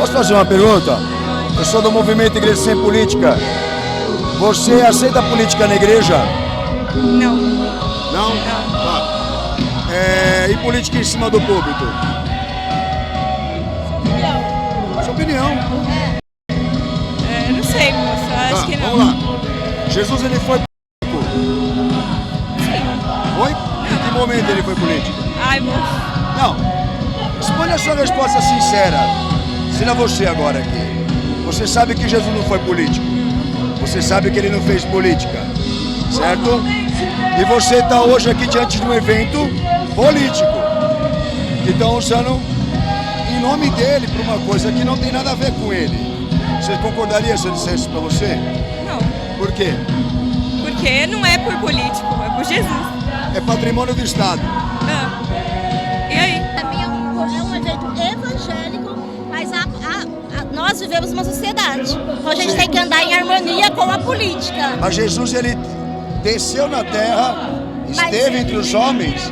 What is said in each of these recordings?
Posso fazer uma pergunta? Eu sou do movimento Igreja Sem Política. Você aceita a política na igreja? Não. Não? Tá. E política em cima do púlpito? Sua opinião. Não sei, moça. Acho que não. Vamos lá. Jesus, ele foi político? Sim. Foi? Em que momento ele foi político? Ai, moça. Não. Responde a sua resposta sincera. Ensina você agora aqui. Você sabe que Jesus não foi político. Você sabe que ele não fez política. Certo? E você está hoje aqui diante de um evento político. Que estão usando em nome dele para uma coisa que não tem nada a ver com ele. Você concordaria se eu dissesse isso para você? Não. Por quê? Porque não é por político, é por Jesus. É patrimônio do Estado. E aí? É um evento evangélico, mas nós vivemos uma sociedade. Então a gente tem que andar em harmonia com a política. Mas Jesus, ele desceu na terra, esteve entre os homens,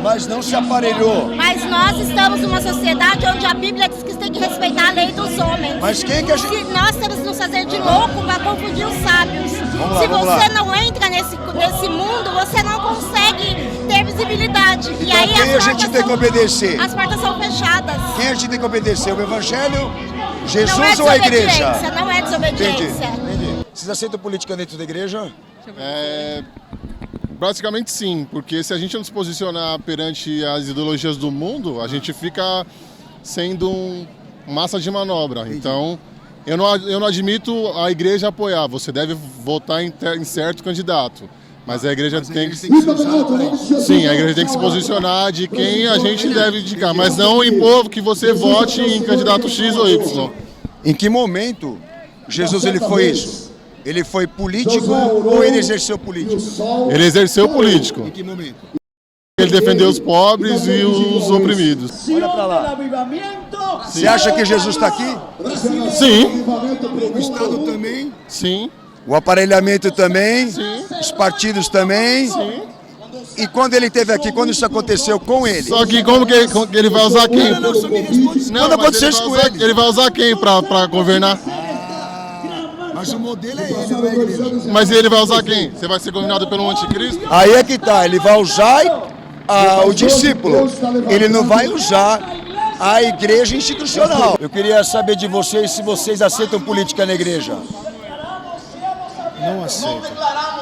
mas não se aparelhou. Mas nós estamos numa sociedade onde a Bíblia diz que tem que respeitar a lei dos homens. Mas quem que a gente... Se nós temos que nos fazer de louco para confundir os sábios. Vamos lá. Você não entra nesse mundo, você não consegue ter visibilidade. Então, e aí quem a gente tem que obedecer? As portas são fechadas. Quem a gente tem que obedecer? O Evangelho, Jesus Não é ou a igreja? Não é desobediência. Entendi. Vocês aceitam política dentro da igreja? Basicamente sim, porque se a gente não se posicionar perante as ideologias do mundo, a gente fica sendo massa de manobra. Então, eu não admito a igreja apoiar, você deve votar em certo candidato. Mas a igreja tem que... Sim, a igreja tem que se posicionar de quem a gente deve indicar, mas não impor que você vote em candidato X ou Y. Em que momento Jesus ele foi isso? Ele foi político ou ele exerceu político? Ele exerceu político. Em que momento? Ele defendeu os pobres e os oprimidos. Olha pra lá. Você acha que Jesus está aqui? Sim. O Estado também? Sim. O aparelhamento também? Sim. Os partidos também? Sim. E quando ele esteve aqui, quando isso aconteceu com ele? Só que como que ele vai usar quem? Só me responde. Quando aconteceu isso com ele? Ele vai usar quem pra governar? Mas o modelo é ele, não é a igreja. Mas ele vai usar quem? Você vai ser governado pelo anticristo? Aí é que tá, ele vai usar o discípulo. Ele não vai usar a igreja institucional. Eu queria saber de vocês se vocês aceitam política na igreja. Não aceito.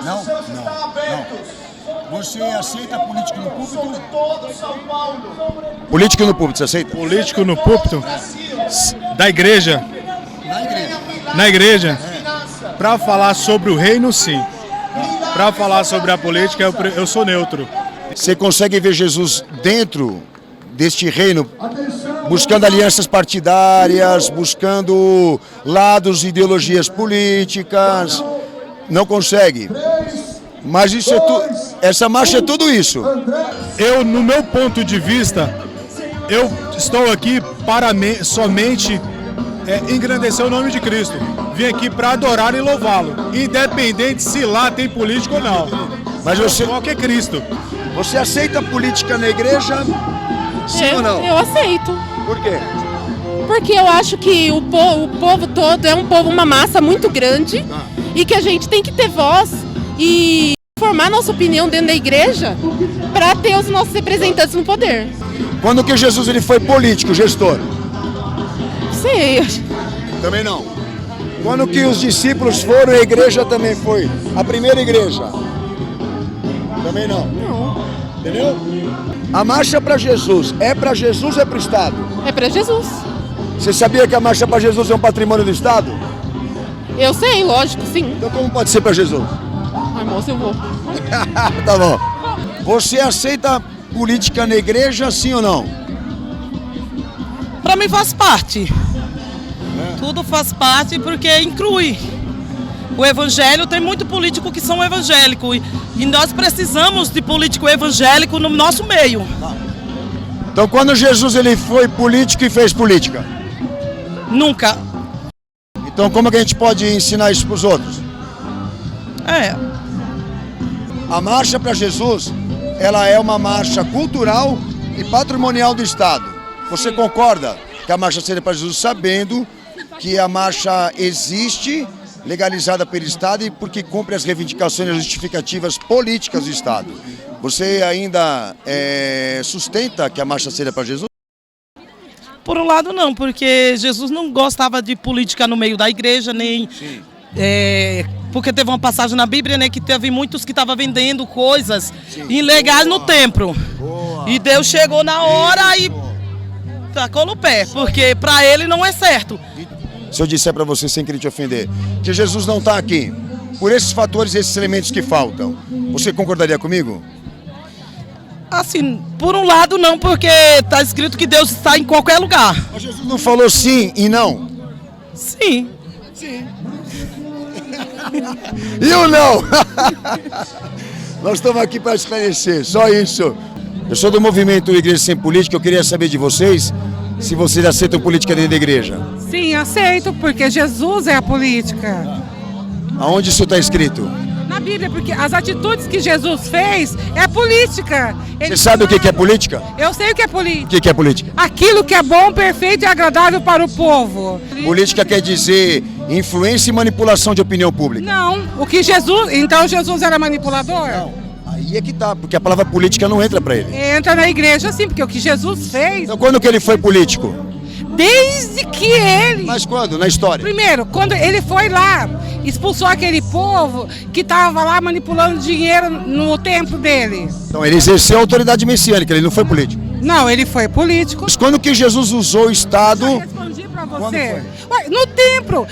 Não? Não. Você aceita político no púlpito? Político no púlpito, você aceita? Político no púlpito da igreja. Na igreja. Na igreja, para falar sobre o reino, sim. Para falar sobre a política, eu sou neutro. Você consegue ver Jesus dentro deste reino, buscando alianças partidárias, buscando lados e ideologias políticas? Não consegue. Mas isso essa marcha é tudo isso. Eu, no meu ponto de vista, eu estou aqui para somente engrandecer o nome de Cristo. Vim aqui para adorar e louvá-lo, independente se lá tem político ou não. Mas você, Qual que é Cristo? você aceita política na igreja? Sim ou não? Eu aceito. Por quê? Porque eu acho que o povo todo é um povo, uma massa muito grande e que a gente tem que ter voz e formar nossa opinião dentro da igreja para ter os nossos representantes no poder. Quando que Jesus ele foi político, gestor? Sei. Também não. Quando que os discípulos foram, a igreja também foi. A primeira igreja? Também não. Não. Entendeu? A marcha para Jesus é para Jesus ou é para o Estado? É para Jesus. Você sabia que a marcha para Jesus é um patrimônio do Estado? Eu sei, lógico, sim. Então como pode ser para Jesus? Ai, moça, eu vou. Tá bom. Você aceita política na igreja, sim ou não? Para mim faz parte. Tudo faz parte porque inclui. O evangelho tem muito político que são evangélicos e nós precisamos de político evangélico no nosso meio. Então quando Jesus ele foi político e fez política? Nunca. Então como é que a gente pode ensinar isso para os outros? A marcha para Jesus, ela é uma marcha cultural e patrimonial do Estado. Você concorda que que a Marcha Ceder para Jesus, sabendo que a marcha existe, legalizada pelo Estado e porque cumpre as reivindicações e justificativas políticas do Estado. Você ainda sustenta que a Marcha Ceder para Jesus? Por um lado não, porque Jesus não gostava de política no meio da igreja, nem... porque teve uma passagem na Bíblia, né, que teve muitos que estavam vendendo coisas ilegais no templo. E Deus chegou na hora e tacou no pé, porque para ele não é certo. Se eu disser para você, sem querer te ofender, que Jesus não está aqui, por esses fatores, esses elementos que faltam, você concordaria comigo? Assim, por um lado não, porque está escrito que Deus está em qualquer lugar. Mas Jesus não falou sim e não? Sim. E o não? Nós estamos aqui para esclarecer, só isso. Eu sou do movimento Igreja Sem Política, eu queria saber de vocês se vocês aceitam política dentro da igreja. Sim, aceito, porque Jesus é a política. Aonde isso está escrito? Na Bíblia, porque as atitudes que Jesus fez é política. Você sabe o que é política? Eu sei o que é política. O que é política? Aquilo que é bom, perfeito e agradável para o povo. Política quer dizer influência e manipulação de opinião pública. Não, o que Jesus... Então Jesus era manipulador? Não, aí é que tá, porque a palavra política não entra para ele. Entra na igreja sim, porque o que Jesus fez... Então quando que ele foi político? Desde que ele... Mas quando? Na história? Primeiro, quando ele foi lá, expulsou aquele povo que estava lá manipulando dinheiro no templo dele. Então ele exerceu a autoridade messiânica, ele não foi político. Não, ele foi político. Mas quando que Jesus usou o Estado? Eu respondi pra você. Quando Ué, no templo.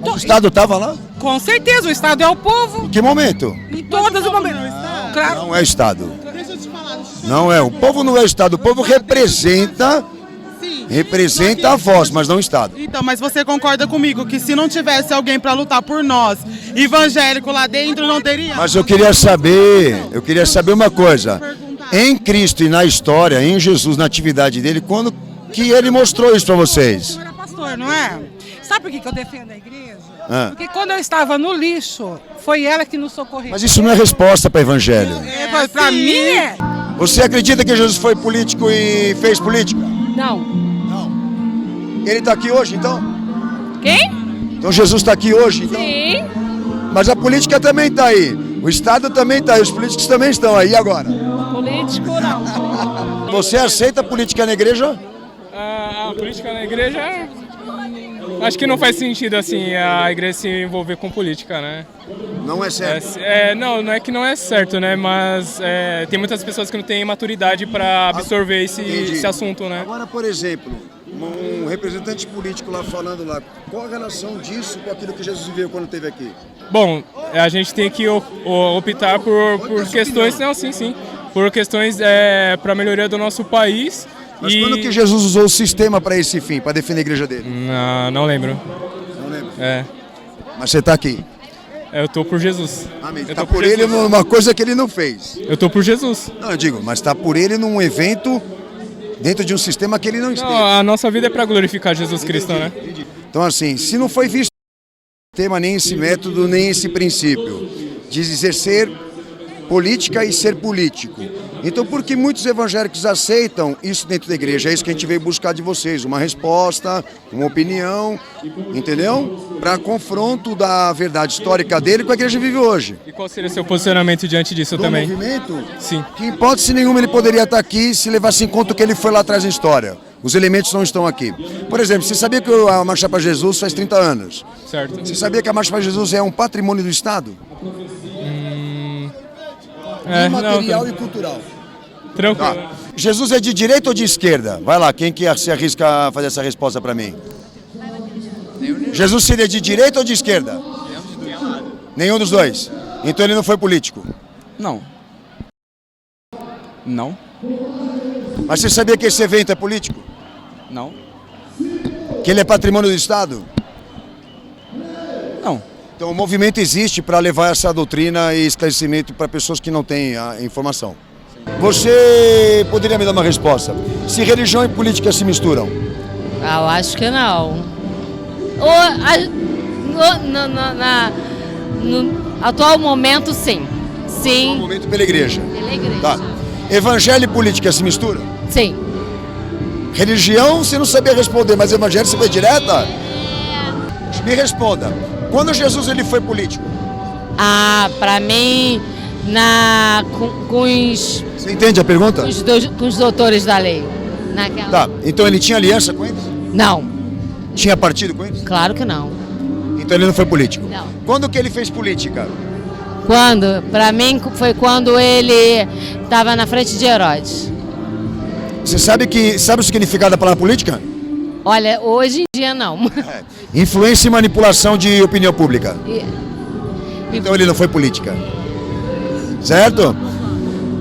O Estado estava lá? Com certeza, o Estado é o povo. Em que momento? Em todos os momentos. Claro. Não é Estado. Não é, o povo não é o Estado, o povo representa a voz, mas não o Estado. Então, mas você concorda comigo que se não tivesse alguém para lutar por nós, evangélico lá dentro, não teria? Mas eu queria saber uma coisa. Em Cristo e na história, em Jesus, na atividade dele, quando que ele mostrou isso para vocês? Eu era pastor, não é? Sabe por que eu defendo a igreja? Ah. Porque quando eu estava no lixo, foi ela que nos socorreu. Mas isso não é resposta para evangelho. Pra mim é. Você acredita que Jesus foi político e fez política? Não. Ele está aqui hoje, então? Quem? Então Jesus está aqui hoje, então? Sim. Mas a política também está aí. O Estado também está aí. Os políticos também estão aí. E agora? Político não. Você aceita a política na igreja? A política na igreja, acho que não faz sentido assim a igreja se envolver com política, né? Não é certo. Não é que não é certo, né? Mas tem muitas pessoas que não têm maturidade para absorver esse assunto, né? Agora, por exemplo, um representante político lá falando lá, qual a relação disso com aquilo que Jesus viveu quando esteve aqui? Bom, a gente tem que optar por questões, não, sim, por questões para a melhoria do nosso país. Mas quando que Jesus usou o sistema para esse fim, para defender a igreja dele? Não lembro. Não lembro. Mas você está aqui? Eu tô por Jesus. Amém. Está por ele numa coisa que ele não fez. Eu tô por Jesus. Não, eu digo, mas está por ele num evento dentro de um sistema que ele não esteve. Não, a nossa vida é para glorificar Jesus Cristo, né? Entendi. Então assim, se não foi visto tema, nem esse método, nem esse princípio de exercer política e ser político. Então, por que muitos evangélicos aceitam isso dentro da igreja? É isso que a gente veio buscar de vocês, uma resposta, uma opinião, entendeu? Para confronto da verdade histórica dele com a igreja vive hoje. E qual seria o seu posicionamento diante disso também? Do movimento? Sim. Que em hipótese nenhuma ele poderia estar aqui se levasse em conta o que ele foi lá atrás na história. Os elementos não estão aqui. Por exemplo, você sabia que a Marcha para Jesus faz 30 anos? Certo. Você sabia que a Marcha para Jesus é um patrimônio do Estado? Imaterial e cultural. Tranquilo. Tá. Jesus é de direita ou de esquerda? Vai lá, quem que se arrisca a fazer essa resposta para mim? Jesus seria de direita ou de esquerda? Nenhum dos dois. Então ele não foi político? Não. Não. Mas você sabia que esse evento é político? Não. Que ele é patrimônio do Estado? Não. Então o movimento existe para levar essa doutrina e esclarecimento para pessoas que não têm a informação. Você poderia me dar uma resposta? Se religião e política se misturam? Eu acho que não. No atual momento, sim. Sim. No momento pela igreja. Pela igreja. Tá. Evangelho e política se misturam? Sim. Religião você não sabia responder, mas evangelho você foi direta? Me responda, quando Jesus ele foi político? Pra mim, com os... Você entende a pergunta? Com os doutores da lei. Naquela... Tá, então ele tinha aliança com eles? Não. Tinha partido com eles? Claro que não. Então ele não foi político? Não. Quando que ele fez política? Quando? Para mim foi quando ele estava na frente de Herodes. Você sabe o significado da palavra política? Olha, hoje em dia não. Influência e manipulação de opinião pública. Então ele não foi política. Certo?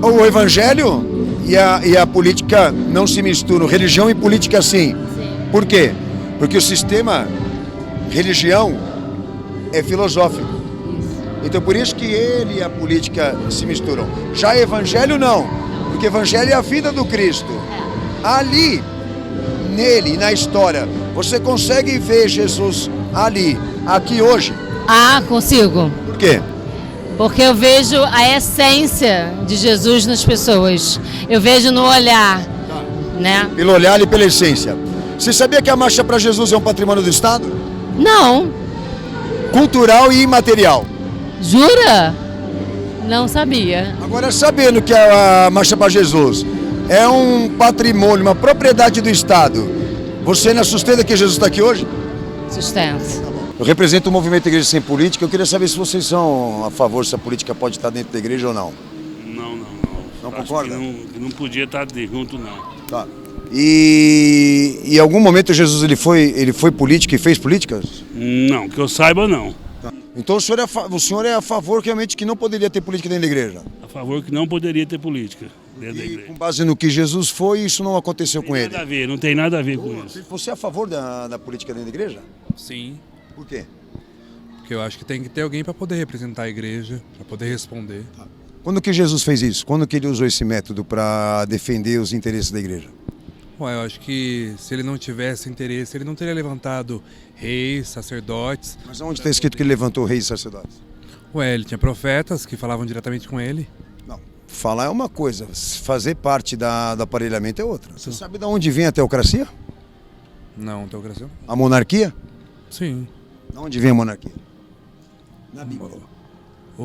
O evangelho e a política não se misturam. Religião e política sim. Por quê? Porque o sistema religião é filosófico. Então por isso que ele e a política se misturam. Já evangelho não, porque evangelho é a vida do Cristo. Ali, nele, na história, você consegue ver Jesus ali, aqui hoje? Consigo. Por quê? Porque eu vejo a essência de Jesus nas pessoas. Eu vejo no olhar, né? Pelo olhar e pela essência. Você sabia que a Marcha para Jesus é um patrimônio do Estado? Não. Cultural e imaterial. Jura? Não sabia. Agora, sabendo que a Marcha para Jesus é um patrimônio, uma propriedade do Estado, você ainda sustenta que Jesus está aqui hoje? Sustento. Eu represento o movimento Igreja Sem Política. Eu queria saber se vocês são a favor se a política pode estar dentro da igreja ou não. Não. Não concorda? Não podia estar junto, não. Tá. E em algum momento Jesus ele foi político e fez políticas? Não, que eu saiba não. Tá. Então o senhor é a favor realmente que não poderia ter política dentro da igreja? A favor que não poderia ter política dentro da igreja. Com base no que Jesus foi, isso não aconteceu com ele? Nada a ver, não tem nada a ver com isso. Você é a favor da política dentro da igreja? Sim. Por quê? Porque eu acho que tem que ter alguém para poder representar a igreja, para poder responder. Tá. Quando que Jesus fez isso? Quando que ele usou esse método para defender os interesses da igreja? Ué, eu acho que se ele não tivesse interesse, ele não teria levantado reis, sacerdotes. Mas onde está escrito que ele levantou reis e sacerdotes? Ué, ele tinha profetas que falavam diretamente com ele. Não, falar é uma coisa, fazer parte do aparelhamento é outra. Você sabe de onde vem a teocracia? Não, teocracia. A monarquia? Sim. De onde vem a monarquia? Na Bíblia.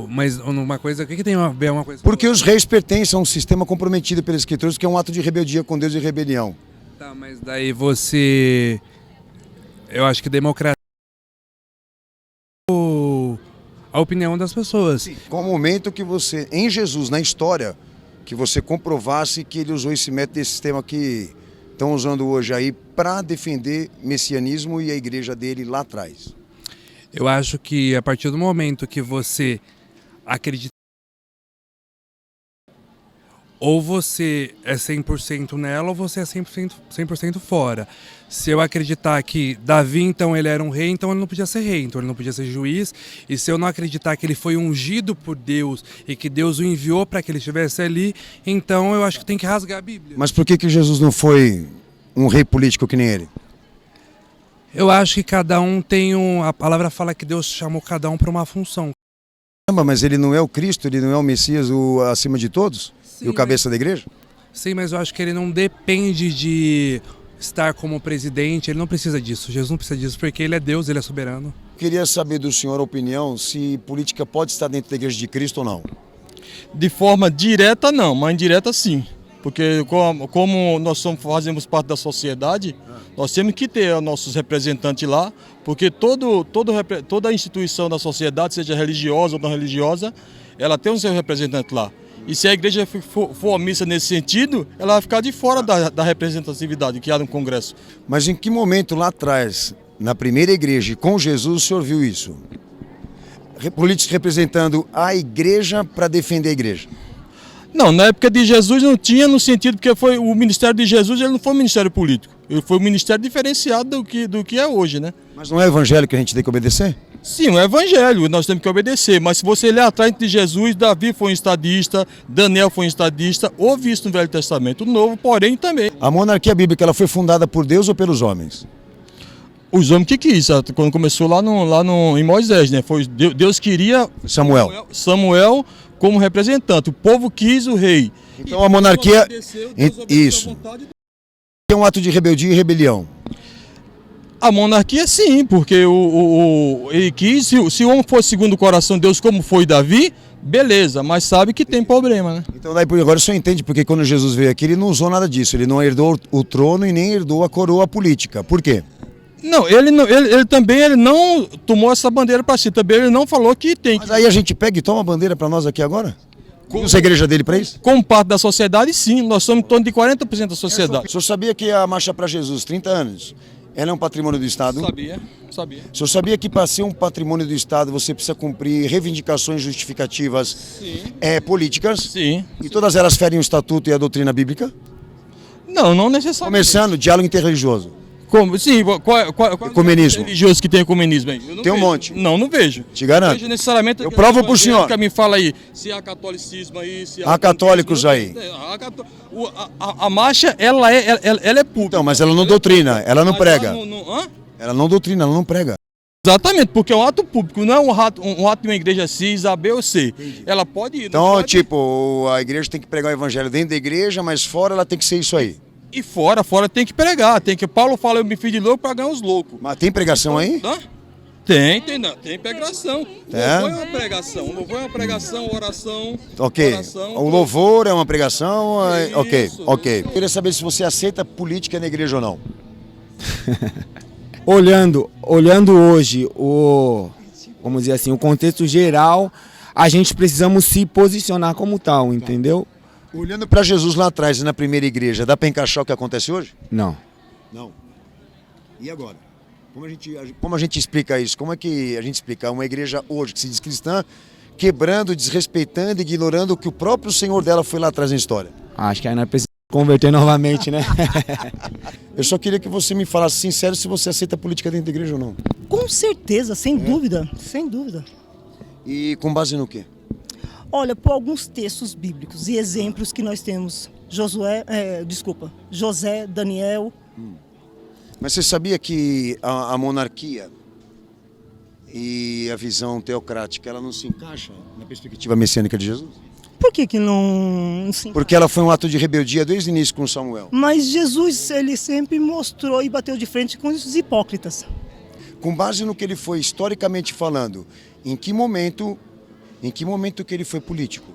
Mas uma coisa, o que tem a ver uma coisa? Porque os reis pertencem a um sistema comprometido pelos escritores, que é um ato de rebeldia com Deus e rebelião. Tá, mas daí você... Eu acho que democracia a opinião das pessoas. Sim. Com o momento que você, em Jesus, na história, que você comprovasse que ele usou esse método, esse sistema que estão usando hoje aí para defender messianismo e a igreja dele lá atrás. Eu acho que a partir do momento que você acredita, ou você é 100% nela ou você é 100% fora. Se eu acreditar que Davi, então, ele era um rei, então ele não podia ser rei, então ele não podia ser juiz. E se eu não acreditar que ele foi ungido por Deus e que Deus o enviou para que ele estivesse ali, então eu acho que tem que rasgar a Bíblia. Mas por que Jesus não foi um rei político que nem ele? Eu acho que cada um tem a palavra fala que Deus chamou cada um para uma função. Mas ele não é o Cristo, ele não é o Messias, o acima de todos? Sim, e o cabeça da igreja? Sim, mas eu acho que ele não depende de estar como presidente, ele não precisa disso. Jesus não precisa disso porque ele é Deus, ele é soberano. Queria saber do senhor a opinião se política pode estar dentro da igreja de Cristo ou não. De forma direta não, mas indireta sim. Porque como nós fazemos parte da sociedade, nós temos que ter nossos representantes lá, porque toda instituição da sociedade, seja religiosa ou não religiosa, ela tem o seu representante lá. E se a igreja for omissa nesse sentido, ela vai ficar de fora da representatividade que há no Congresso. Mas em que momento lá atrás, na primeira igreja, com Jesus, o senhor viu isso? Políticos representando a igreja para defender a igreja. Não, na época de Jesus não tinha no sentido, porque foi o ministério de Jesus, ele não foi um ministério político. Ele foi um ministério diferenciado do que é hoje, né? Mas não é o evangelho que a gente tem que obedecer? Sim, o evangelho nós temos que obedecer, mas se você ler atrás de Jesus, Davi foi um estadista, Daniel foi um estadista, houve isso no Velho Testamento, o Novo, porém, também. A monarquia bíblica, ela foi fundada por Deus ou pelos homens? Os homens que quis, quando começou lá em Moisés, né? Foi, Deus queria Samuel como representante, o povo quis o rei. Então a monarquia... Isso. É um ato de rebeldia e rebelião. A monarquia sim, porque ele quis, se o homem fosse segundo o coração de Deus como foi Davi, beleza, mas sabe que tem problema, né? Então daí por agora o senhor entende porque quando Jesus veio aqui ele não usou nada disso, ele não herdou o trono e nem herdou a coroa política. Por quê? Não, ele também não tomou essa bandeira para si, também ele não falou que tem. Mas aí a gente pega e toma a bandeira para nós aqui agora? Usa a igreja dele para isso? Como parte da sociedade, sim, nós somos em torno de 40% da sociedade. O senhor sabia que a Marcha para Jesus, 30 anos, ela é um patrimônio do Estado? Sabia. O senhor sabia que para ser um patrimônio do Estado você precisa cumprir reivindicações justificativas políticas? Sim. E todas elas ferem o Estatuto e a doutrina bíblica? Não necessariamente. Começando, diálogo interreligioso. Como? Sim, qual ecumenismo. religioso que tem ecumenismo aí? Tem um monte. Não vejo. Te garanto. Não vejo necessariamente. Eu provo pro senhor. Me fala aí, se há catolicismo aí, se há católicos aí. A marcha, ela é pública. Então, mas ela não doutrina, ela não prega. Ela não doutrina, ela não prega. Exatamente, porque é um ato público, não é um ato de uma igreja X, A, B ou C. Entendi. Ela pode ir. Então, tipo, a igreja tem que pregar o evangelho dentro da igreja, mas fora ela tem que ser isso aí. E fora tem que pregar. Paulo fala, eu me fiz de louco para ganhar os loucos. Mas tem pregação aí? Tem pregação. É? Louvor é uma pregação, oração. Ok. Oração, o louvor é uma pregação. Isso. Ok. Eu queria saber se você aceita política na igreja ou não. Olhando hoje vamos dizer assim, o contexto geral, a gente precisamos se posicionar como tal, entendeu? Olhando para Jesus lá atrás, na primeira igreja, dá para encaixar o que acontece hoje? Não. E agora? Como a gente explica isso? Como é que a gente explica uma igreja hoje que se diz cristã, quebrando, desrespeitando, ignorando o que o próprio Senhor dela foi lá atrás na história? Acho que aí nós precisamos converter novamente, né? Eu só queria que você me falasse sincero se você aceita política dentro da igreja ou não. Com certeza, sem dúvida, sem dúvida. E com base no quê? Olha, por alguns textos bíblicos e exemplos que nós temos. José, Daniel. Mas você sabia que a monarquia e a visão teocrática, ela não se encaixa na perspectiva messiânica de Jesus? Por que não se encaixa? Porque ela foi um ato de rebeldia desde o início com Samuel. Mas Jesus, ele sempre mostrou e bateu de frente com os hipócritas. Com base no que ele foi historicamente falando, em que momento que ele foi político?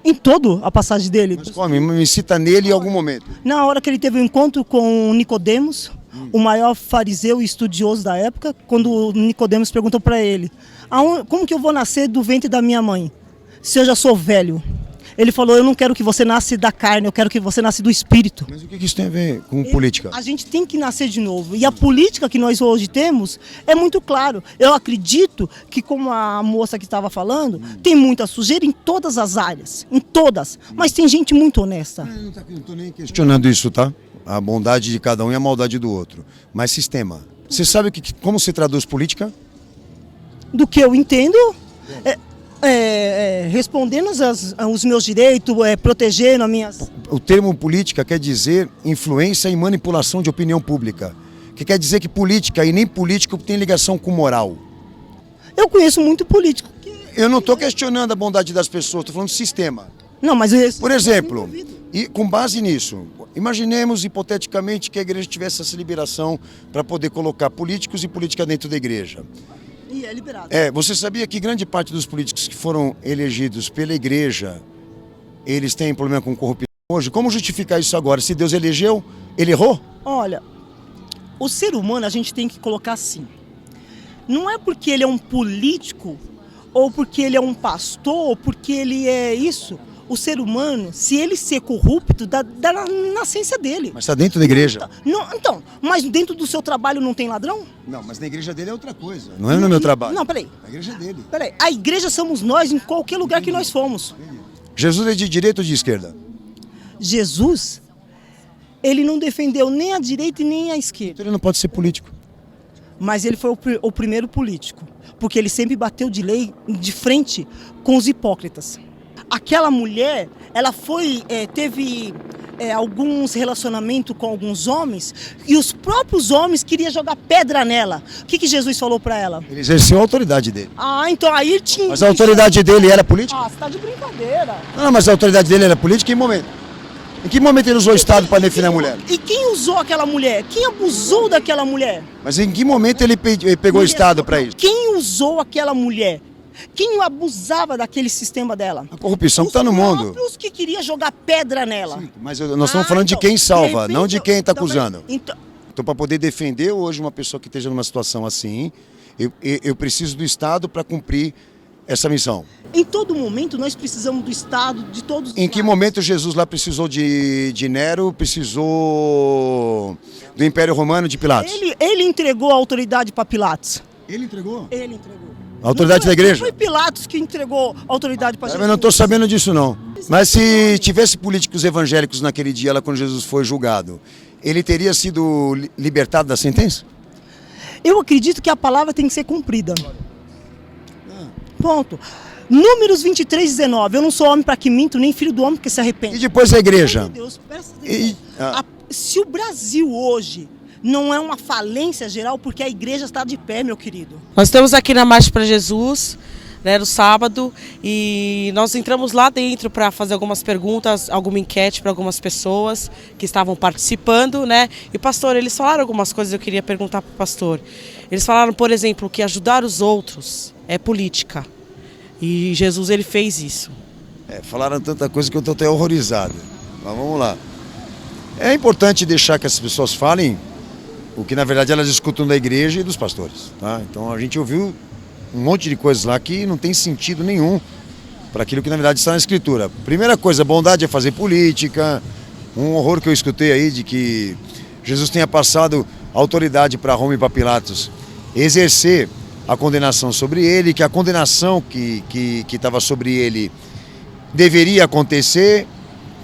Em toda a passagem dele. Mas como? Me cita nele em algum momento. Na hora que ele teve um encontro com Nicodemos, o maior fariseu e estudioso da época, quando Nicodemos perguntou para ele, como que eu vou nascer do ventre da minha mãe, se eu já sou velho? Ele falou, eu não quero que você nasça da carne, eu quero que você nasça do espírito. Mas o que isso tem a ver com política? A gente tem que nascer de novo. E a política que nós hoje temos é muito claro. Eu acredito que, como a moça que estava falando, tem muita sujeira em todas as áreas. Em todas. Mas tem gente muito honesta. Eu não estou nem questionando isso, tá? A bondade de cada um e a maldade do outro. Mas sistema. Você sabe como se traduz política? Do que eu entendo... respondendo aos meus direitos, protegendo as minhas... O termo política quer dizer influência e manipulação de opinião pública. Que quer dizer que política e nem político tem ligação com moral. Eu conheço muito político. Eu não estou questionando a bondade das pessoas, estou falando do sistema. Não, mas... Por exemplo, e com base nisso, imaginemos hipoteticamente que a igreja tivesse essa liberação para poder colocar políticos e política dentro da igreja. E é liberado. Você sabia que grande parte dos políticos que foram elegidos pela igreja, eles têm problema com corrupção hoje? Como justificar isso agora? Se Deus elegeu, ele errou? Olha, o ser humano a gente tem que colocar assim. Não é porque ele é um político, ou porque ele é um pastor, ou porque ele é isso. O ser humano, se ele ser corrupto, dá na nascença dele. Mas está dentro da igreja. Então, mas dentro do seu trabalho não tem ladrão? Não, mas na igreja dele é outra coisa. Não é no meu trabalho. Não, peraí. A igreja é dele. Peraí, a igreja somos nós em qualquer lugar que nós fomos. Jesus é de direita ou de esquerda? Jesus, ele não defendeu nem a direita e nem a esquerda. Então ele não pode ser político. Mas ele foi o primeiro político. Porque ele sempre bateu de frente com os hipócritas. Aquela mulher, ela teve alguns relacionamentos com alguns homens e os próprios homens queriam jogar pedra nela. O que Jesus falou para ela? Ele exerceu a autoridade dele. Então aí tinha... Mas a autoridade dele era política? Você tá de brincadeira. Não, mas a autoridade dele era política em momento? Em que momento ele usou o Estado para defender a mulher? E quem usou aquela mulher? Quem abusou daquela mulher? Mas em que momento ele pegou o Estado para isso? Quem usou aquela mulher? Quem abusava daquele sistema dela? A corrupção que está no mundo. Os que queriam jogar pedra nela. Sim, mas nós estamos falando de quem salva, não de quem está acusando. Então, para poder defender hoje uma pessoa que esteja numa situação assim, eu preciso do Estado para cumprir essa missão. Em todo momento nós precisamos do Estado, de todos os Em que momento Jesus lá precisou de Nero, precisou do Império Romano, de Pilatos? Ele entregou a autoridade para Pilatos. Ele entregou? Ele entregou. A autoridade da igreja? Não foi Pilatos que entregou a autoridade para Jesus. Eu não estou sabendo disso não. Mas se tivesse políticos evangélicos naquele dia, lá quando Jesus foi julgado, ele teria sido libertado da sentença? Eu acredito que a palavra tem que ser cumprida. Ponto. Números 23, 19. Eu não sou homem para que minto, nem filho do homem que se arrepende. E depois a igreja? Meu Deus, presta atenção. Se o Brasil hoje não é uma falência geral, porque a igreja está de pé, meu querido. Nós estamos aqui na Marcha para Jesus, né, no sábado, e nós entramos lá dentro para fazer algumas perguntas, alguma enquete para algumas pessoas que estavam participando, né? E pastor, eles falaram algumas coisas que eu queria perguntar para o pastor. Eles falaram, por exemplo, que ajudar os outros é política. E Jesus, ele fez isso. Falaram tanta coisa que eu estou até horrorizado. Mas vamos lá. É importante deixar que as pessoas falem o que na verdade elas escutam da igreja e dos pastores. Tá? Então a gente ouviu um monte de coisas lá que não tem sentido nenhum para aquilo que na verdade está na Escritura. Primeira coisa, bondade é fazer política. Um horror que eu escutei aí de que Jesus tenha passado autoridade para Roma e para Pilatos exercer a condenação sobre ele, que a condenação que estava sobre ele deveria acontecer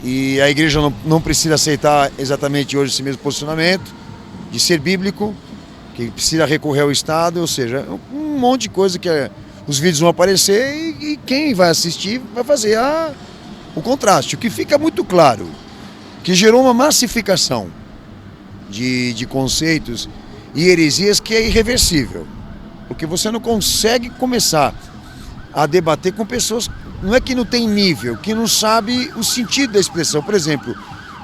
e a igreja não precisa aceitar exatamente hoje esse mesmo posicionamento de ser bíblico, que precisa recorrer ao Estado, ou seja, um monte de coisa que os vídeos vão aparecer e quem vai assistir vai fazer o contraste. O que fica muito claro, que gerou uma massificação de conceitos e heresias que é irreversível. Porque você não consegue começar a debater com pessoas, não é que não tem nível, que não sabe o sentido da expressão. Por exemplo,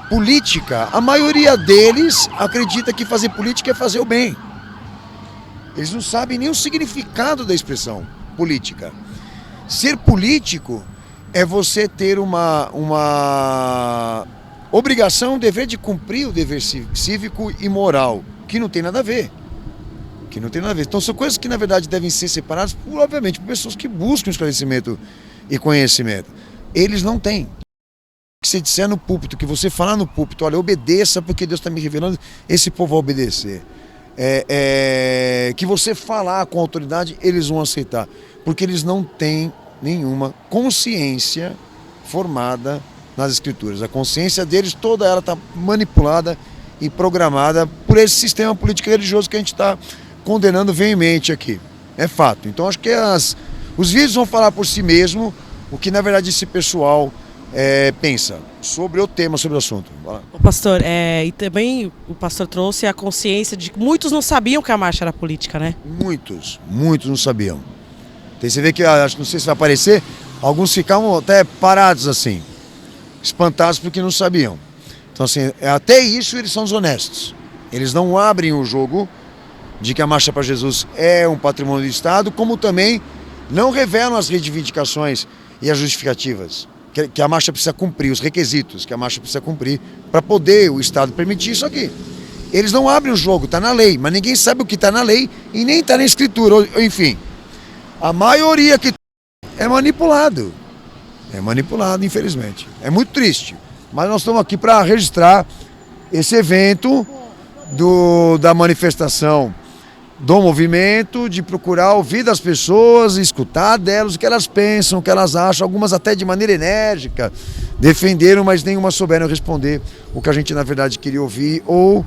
política, a maioria deles acredita que fazer política é fazer o bem. Eles não sabem nem o significado da expressão política. Ser político é você ter uma obrigação, um dever de cumprir o dever cívico e moral, que não tem nada a ver. Então são coisas que na verdade devem ser separadas, obviamente, por pessoas que buscam esclarecimento e conhecimento. Eles não têm. Que você disser no púlpito, que você falar no púlpito, olha, obedeça porque Deus está me revelando, esse povo vai obedecer. Que você falar com autoridade, eles vão aceitar. Porque eles não têm nenhuma consciência formada nas Escrituras. A consciência deles, toda ela está manipulada e programada por esse sistema político religioso que a gente está condenando veemente aqui. É fato. Então acho que os vídeos vão falar por si mesmo o que na verdade esse pessoal pensa sobre o tema, sobre o assunto. O pastor, e também o pastor trouxe a consciência de que muitos não sabiam que a marcha era política, né? Muitos não sabiam. Você vê que, não sei se vai aparecer, alguns ficavam até parados assim, espantados porque não sabiam. Então assim, até isso eles são desonestos. Eles não abrem o jogo de que a Marcha para Jesus é um patrimônio do Estado, como também não revelam as reivindicações e as justificativas que a marcha precisa cumprir, os requisitos que a marcha precisa cumprir para poder o Estado permitir isso aqui. Eles não abrem o jogo, está na lei, mas ninguém sabe o que está na lei e nem está na Escritura, enfim. A maioria que é manipulado, infelizmente. É muito triste, mas nós estamos aqui para registrar esse evento da manifestação do movimento, de procurar ouvir das pessoas, escutar delas o que elas pensam, o que elas acham, algumas até de maneira enérgica defenderam, mas nenhuma souberam responder o que a gente na verdade queria ouvir ou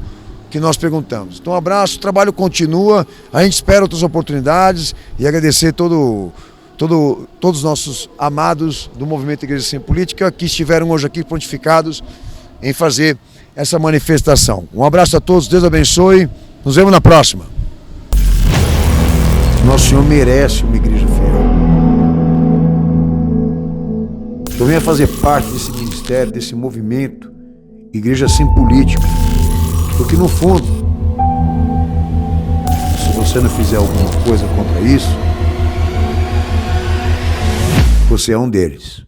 que nós perguntamos. Então um abraço, o trabalho continua, a gente espera outras oportunidades e agradecer todos os nossos amados do Movimento Igreja Sem Política que estiveram hoje aqui prontificados em fazer essa manifestação. Um abraço a todos, Deus abençoe, nos vemos na próxima. Nosso Senhor merece uma igreja fiel. Eu venho a fazer parte desse ministério, desse movimento, igreja sem política. Porque no fundo, se você não fizer alguma coisa contra isso, você é um deles.